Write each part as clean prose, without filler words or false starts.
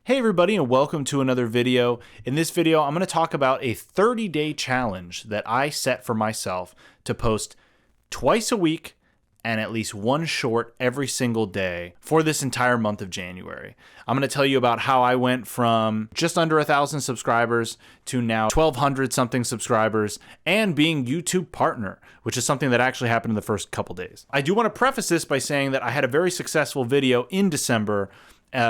Hey everybody, and welcome to another video. In this video, I'm going to talk about a 30-day challenge that I set for myself to post twice a week and at least one short every single day for this entire month of January. I'm going to tell you about how I went from just under 1,000 subscribers to now 1,200 something subscribers and being YouTube partner, which is something that actually happened in the first couple days. I do want to preface this by saying that I had a very successful video in December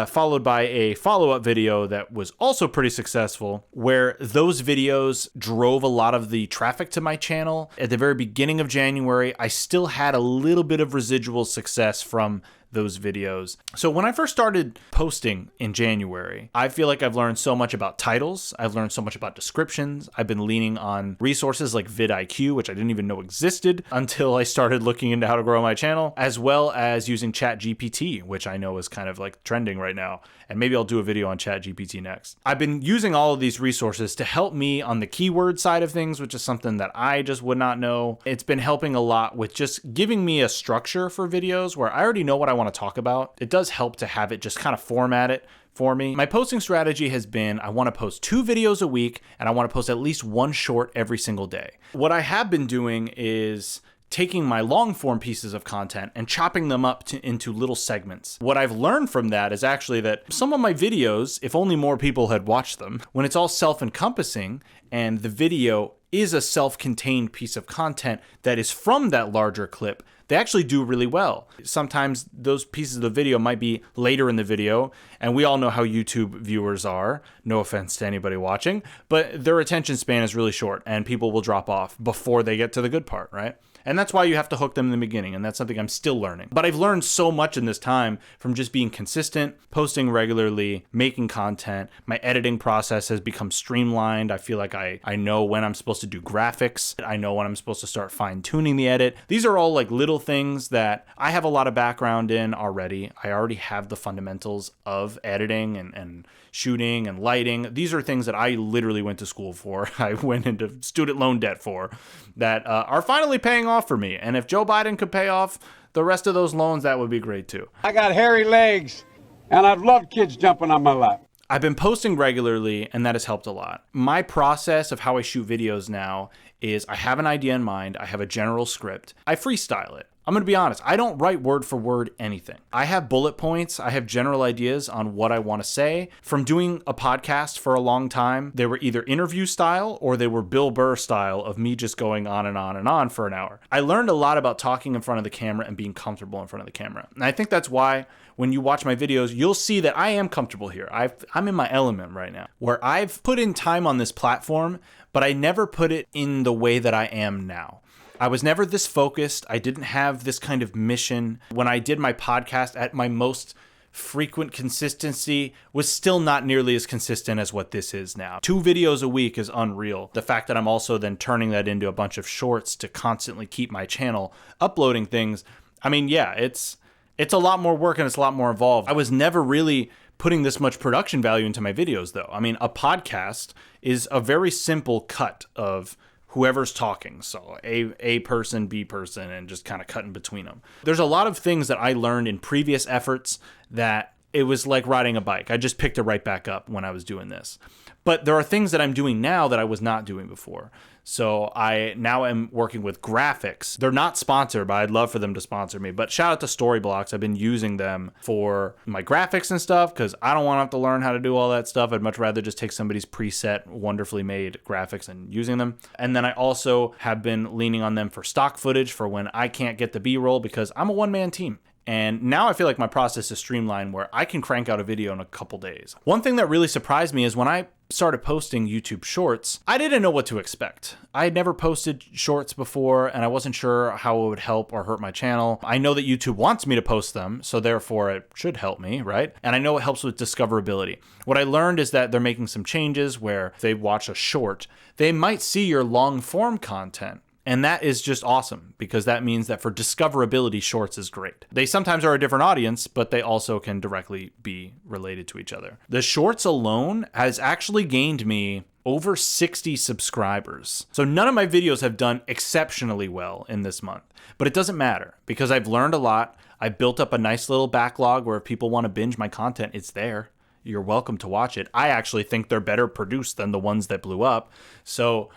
followed by a follow-up video that was also pretty successful, where those videos drove a lot of the traffic to my channel. At the very beginning of January, I still had a little bit of residual success from those videos. So when I first started posting in January, I feel like I've learned so much about titles. I've learned so much about descriptions. I've been leaning on resources like vidIQ, which I didn't even know existed until I started looking into how to grow my channel, as well as using ChatGPT, which I know is kind of like trending right now. And maybe I'll do a video on ChatGPT next. I've been using all of these resources to help me on the keyword side of things, which is something that I just would not know. It's been helping a lot with just giving me a structure for videos where I already know what I want to talk about. It does help to have it just kind of format it for me. My posting strategy has been I want to post 2 videos a week and I want to post at least one short every single day. What I have been doing is taking my long form pieces of content and chopping them up into little segments. What I've learned from that is actually that some of my videos, if only more people had watched them, when it's all self-encompassing and the video is a self-contained piece of content that is from that larger clip, they actually do really well. Sometimes those pieces of the video might be later in the video, and we all know how YouTube viewers are. No offense to anybody watching, but their attention span is really short and people will drop off before they get to the good part, right? And that's why you have to hook them in the beginning, and that's something I'm still learning. But I've learned so much in this time from just being consistent, posting regularly, making content. My editing process has become streamlined. I feel like I know when I'm supposed to do graphics. I know when I'm supposed to start fine-tuning the edit. These are all like little things that I have a lot of background in already. I already have the fundamentals of editing and shooting and lighting. These are things that I literally went to school for. I went into student loan debt for that are finally paying off for me. And if Joe Biden could pay off the rest of those loans, that would be great too. I got hairy legs and I've loved kids jumping on my lap. I've been posting regularly and that has helped a lot. My process of how I shoot videos now is I have an idea in mind. I have a general script. I freestyle it. I'm going to be honest. I don't write word for word anything. I have bullet points. I have general ideas on what I want to say. From doing a podcast for a long time, they were either interview style or they were Bill Burr style of me just going on and on and on for an hour. I learned a lot about talking in front of the camera and being comfortable in front of the camera. And I think that's why when you watch my videos, you'll see that I am comfortable here. I'm in my element right now, where I've put in time on this platform, but I never put it in the way that I am now. I was never this focused. I didn't have this kind of mission. When I did my podcast at my most frequent consistency was still not nearly as consistent as what this is now. 2 videos a week is unreal. The fact that I'm also then turning that into a bunch of shorts to constantly keep my channel uploading things. I mean, yeah, it's a lot more work and it's a lot more involved. I was never really putting this much production value into my videos though. I mean, a podcast is a very simple cut of whoever's talking. So A person, B person, and just kind of cutting between them. There's a lot of things that I learned in previous efforts that it was like riding a bike. I just picked it right back up when I was doing this. But there are things that I'm doing now that I was not doing before. So I now am working with graphics. They're not sponsored, but I'd love for them to sponsor me. But shout out to Storyblocks. I've been using them for my graphics and stuff because I don't want to have to learn how to do all that stuff. I'd much rather just take somebody's preset, wonderfully made graphics and using them. And then I also have been leaning on them for stock footage for when I can't get the B-roll because I'm a one-man team. And now I feel like my process is streamlined where I can crank out a video in a couple days. One thing that really surprised me is when I started posting YouTube shorts, I didn't know what to expect. I had never posted shorts before and I wasn't sure how it would help or hurt my channel. I know that YouTube wants me to post them, so therefore it should help me, right? And I know it helps with discoverability. What I learned is that they're making some changes where if they watch a short, they might see your long form content. And that is just awesome because that means that for discoverability, shorts is great. They sometimes are a different audience, but they also can directly be related to each other. The shorts alone has actually gained me over 60 subscribers. So none of my videos have done exceptionally well in this month, but it doesn't matter because I've learned a lot. I built up a nice little backlog where if people want to binge my content, it's there. you're welcome to watch it. I actually think they're better produced than the ones that blew up. So,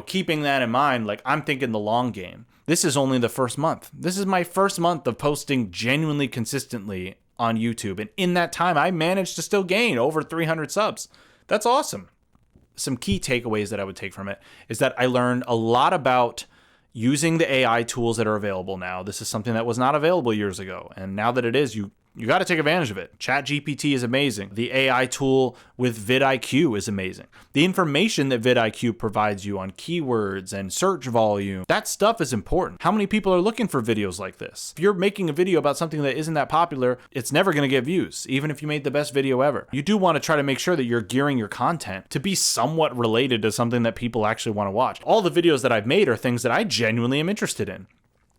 keeping that in mind, like, I'm thinking the long game. This is only the first month. This is my first month of posting genuinely consistently on YouTube. And in that time, I managed to still gain over 300 subs. That's awesome. Some key takeaways that I would take from it is that I learned a lot about using the AI tools that are available now. This is something that was not available years ago. And now that it is, you got to take advantage of it. ChatGPT is amazing. The AI tool with vidIQ is amazing. The information that vidIQ provides you on keywords and search volume, that stuff is important. How many people are looking for videos like this? If you're making a video about something that isn't that popular, it's never going to get views, even if you made the best video ever. You do want to try to make sure that you're gearing your content to be somewhat related to something that people actually want to watch. All the videos that I've made are things that I genuinely am interested in.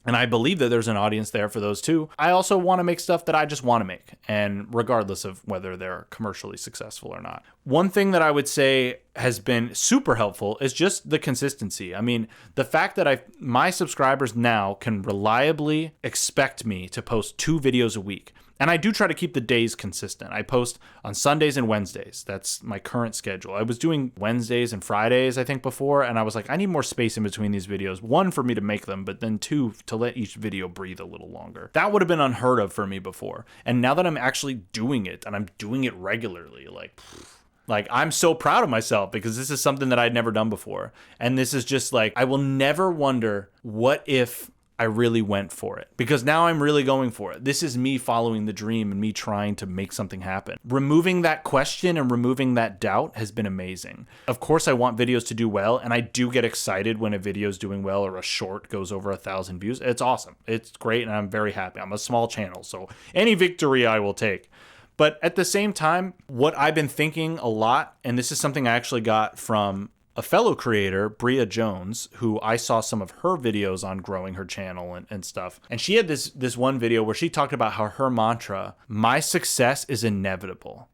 And I believe that there's an audience there for those too. I also want to make stuff that I just want to make, and regardless of whether they're commercially successful or not. One thing that I would say has been super helpful is just the consistency. I mean, the fact that my subscribers now can reliably expect me to post 2 videos a week. And I do try to keep the days consistent. I post on Sundays and Wednesdays. That's my current schedule. I was doing Wednesdays and Fridays, I think, before, and I was like, I need more space in between these videos. 1, for me to make them, but then 2, to let each video breathe a little longer. That would have been unheard of for me before. And now that I'm actually doing it, and I'm doing it regularly, like, I'm so proud of myself because this is something that I'd never done before. And this is just like, I will never wonder, what if I really went for it? Because now I'm really going for it. This is me following the dream and me trying to make something happen. Removing that question and removing that doubt has been amazing. Of course, I want videos to do well, and I do get excited when a video is doing well or a short goes over 1,000 views. It's awesome. It's great, and I'm very happy. I'm a small channel, so any victory I will take. But at the same time, what I've been thinking a lot, and this is something I actually got from a fellow creator, Bria Jones, who I saw some of her videos on growing her channel and stuff. And she had this one video where she talked about how her mantra, my success is inevitable.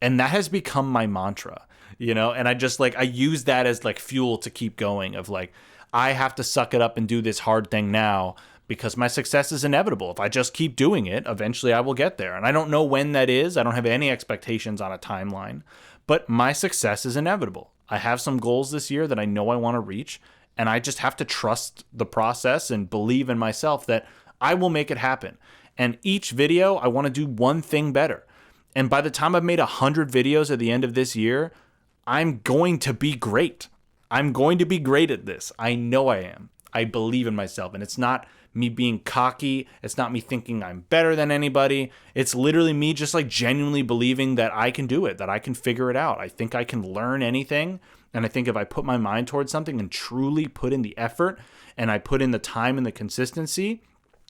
And that has become my mantra, and I use that as like fuel to keep going, of like, I have to suck it up and do this hard thing now because my success is inevitable. If I just keep doing it, eventually I will get there. And I don't know when that is. I don't have any expectations on a timeline, but my success is inevitable. I have some goals this year that I know I want to reach, and I just have to trust the process and believe in myself that I will make it happen. And each video, I want to do one thing better. And by the time I've made 100 videos at the end of this year, I'm going to be great. I'm going to be great at this. I know I am. I believe in myself, and it's not me being cocky. It's not me thinking I'm better than anybody. It's literally me just like genuinely believing that I can do it, that I can figure it out. I think I can learn anything. And I think if I put my mind towards something and truly put in the effort, and I put in the time and the consistency,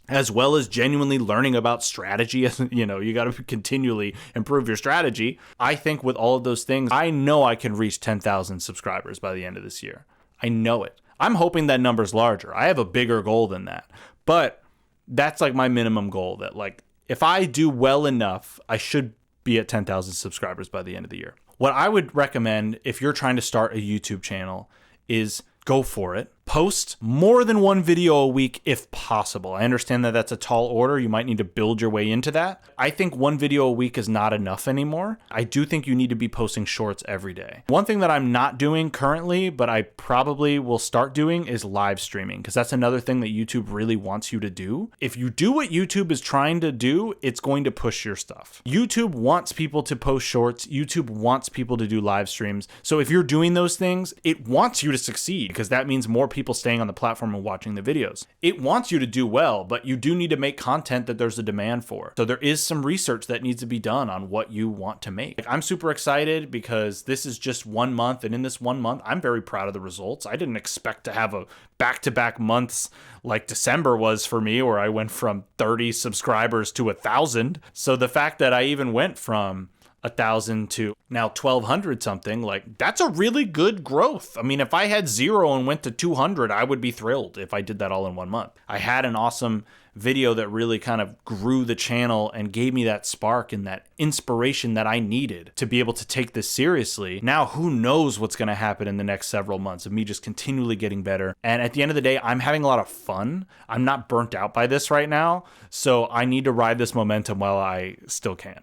as well as genuinely learning about strategy, you got to continually improve your strategy. I think with all of those things, I know I can reach 10,000 subscribers by the end of this year. I know it. I'm hoping that number's larger. I have a bigger goal than that. But that's like my minimum goal, that like, if I do well enough, I should be at 10,000 subscribers by the end of the year. What I would recommend if you're trying to start a YouTube channel is go for it. Post more than 1 video a week if possible. I understand that that's a tall order. You might need to build your way into that. I think 1 video a week is not enough anymore. I do think you need to be posting shorts every day. One thing that I'm not doing currently, but I probably will start doing, is live streaming, because that's another thing that YouTube really wants you to do. If you do what YouTube is trying to do, it's going to push your stuff. YouTube wants people to post shorts. YouTube wants people to do live streams. So if you're doing those things, it wants you to succeed, because that means more people staying on the platform and watching the videos. It wants you to do well, but you do need to make content that there's a demand for. So there is some research that needs to be done on what you want to make. I'm super excited because this is just 1 month, and in this 1 month, I'm very proud of the results. I didn't expect to have a back-to-back months like December was for me, where I went from 30 subscribers to 1,000. So the fact that I even went from 1,000 to now 1,200 something, like, that's a really good growth. I mean, if I had 0 and went to 200, I would be thrilled if I did that all in 1 month. I had an awesome video that really kind of grew the channel and gave me that spark and that inspiration that I needed to be able to take this seriously. Now, who knows what's going to happen in the next several months of me just continually getting better. And at the end of the day, I'm having a lot of fun. I'm not burnt out by this right now. So I need to ride this momentum while I still can,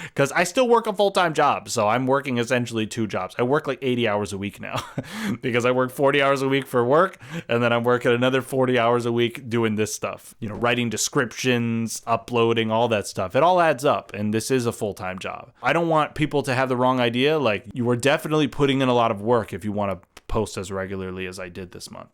because I still work a full-time job. So I'm working essentially 2 jobs. I work like 80 hours a week now because I work 40 hours a week for work. And then I'm working another 40 hours a week doing this stuff, writing descriptions, uploading, all that stuff. It all adds up. And this is a full-time job. I don't want people to have the wrong idea. Like, you are definitely putting in a lot of work if you want to post as regularly as I did this month.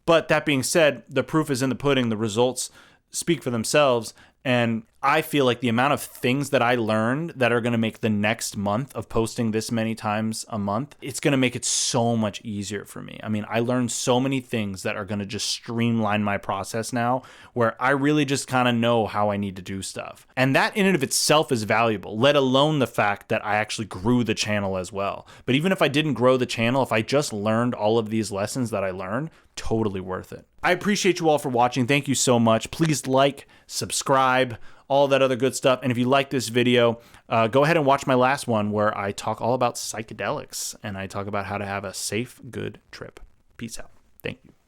But that being said, the proof is in the pudding. The results speak for themselves. And I feel like the amount of things that I learned that are going to make the next month of posting this many times a month, it's going to make it so much easier for me. I mean, I learned so many things that are going to just streamline my process now, where I really just kind of know how I need to do stuff. And that in and of itself is valuable, let alone the fact that I actually grew the channel as well. But even if I didn't grow the channel, if I just learned all of these lessons that I learned, totally worth it. I appreciate you all for watching. Thank you so much. Please like, subscribe, all that other good stuff. And if you like this video, go ahead and watch my last one where I talk all about psychedelics and I talk about how to have a safe, good trip. Peace out. Thank you.